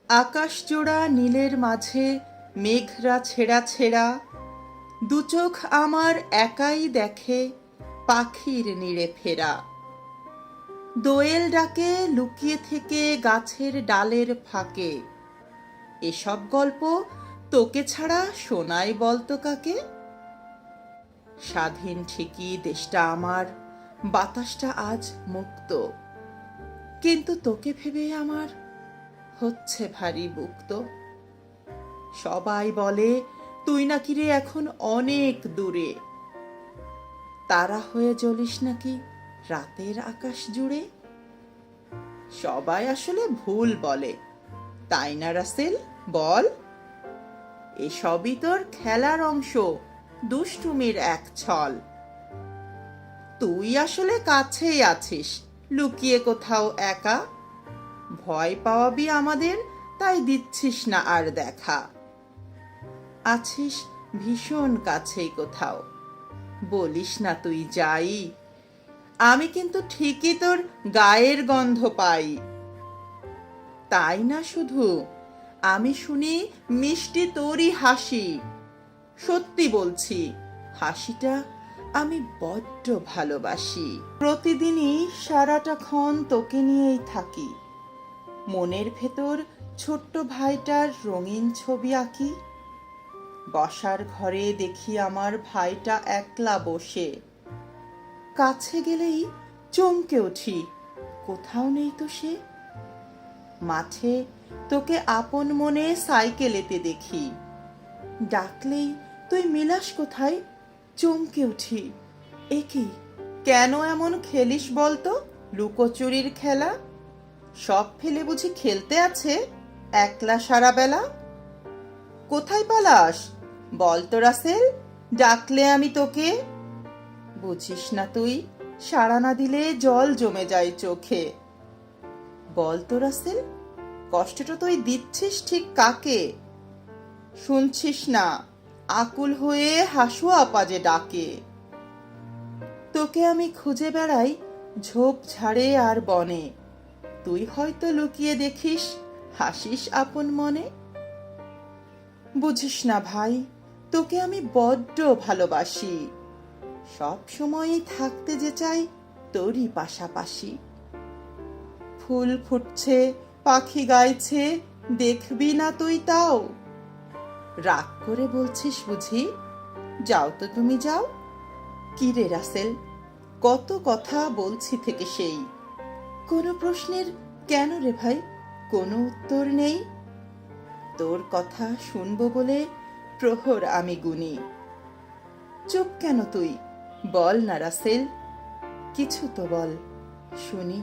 আকাশ জোড়া নীলের মাঝে মেঘরা ছেঁড়া ছেঁড়া, দু চোখ আমার একাই দেখে পাখির নিড়ে ফেরা। দোয়েল ডাকে লুকিয়ে থেকে গাছের ডালের ফাঁকে, এসব গল্প তোকে ছাড়া শোনাই বলতো কাকে? স্বাধীন ঠিকই দেশটা আমার, বাতাসটা আজ মুক্ত, কিন্তু তোকে ভেবে আমার হচ্ছে ভারী বুকত। সবাই বলে তুই নাকি রে এখন অনেক দূরে, তারা হয়ে জ্বলিস নাকি রাতের আকাশ জুড়ে। সবাই আসলে ভুল বলে, তাই না রাসেল বল? এসবই তোর খেলার অংশ, দুষ্টুমির এক ছল। তুই আসলে কাছেই আছিস, লুকিয়ে কোথাও একা। ভয় পাওয়াবি আমাদের, তাই দিচ্ছিস না আর দেখা। আছিস ভীষণ কাছেই কোথাও, বলিস না তুই যাই। আমি কিন্তু ঠিকই তোর গায়ের গন্ধ পাই। তাই না শুধু, আমি শুনি মিষ্টি তোরই হাসি। সত্যি বলছি, হাসিটা আমি বড্ড ভালোবাসি। প্রতিদিনই সারাটাক্ষণ তোকে নিয়েই থাকি, মনের ভেতর ছোট্ট ভাইটার রঙিন ছবি আঁকি। বসার ঘরে দেখি আমার ভাইটা একলা বসে, কাছে গেলেই চমকে উঠি, কোথাও নেই তো সে। মাঠে তোকে আপন মনে সাইকেলেতে দেখি, ডাকলেই তুই মিলাস কোথায়, চমকে উঠি। এ কি, কেন এমন খেলিস বলতো লুকোচুরির খেলা? সব ফেলে বুঝি খেলতে আছে একলা সারা বেলা? কোথায় পালাস বলতো রাসেল, ডাকলে আমি তোকে? বুঝিস না তুই, সাড়া না দিলে জল জমে যায় চোখে। বলতো রাসেল, কষ্টটা তুই দিচ্ছিস ঠিক কাকে? শুনছিস না আকুল হয়ে হাসু আপা যে ডাকে? তোকে আমি খুঁজে বেড়াই ঝোপ ঝাড়ে আর বনে, তুই হয়তো লুকিয়ে দেখিস, হাসিস আপন মনে। বুঝিস না ভাই, তোকে আমি বড্ড ভালোবাসি, সব সময়ই থাকতে যে চাই তোরই পাশাপাশি। ফুল ফুটছে, পাখি গাইছে, দেখবি না তুই তাও? রাগ করে বলছিস বুঝি, যাও তো তুমি যাও। কি রে রাসেল, কত কথা বলছি থেকে সেই, কোনো প্রশ্নের কেন রে ভাই কোনো উত্তর নেই? তোর কথা শুনবো বলে প্রহর আমি গুনি। চুপ কেন তুই, বল না রাসেল, কিছু তো বল শুনি।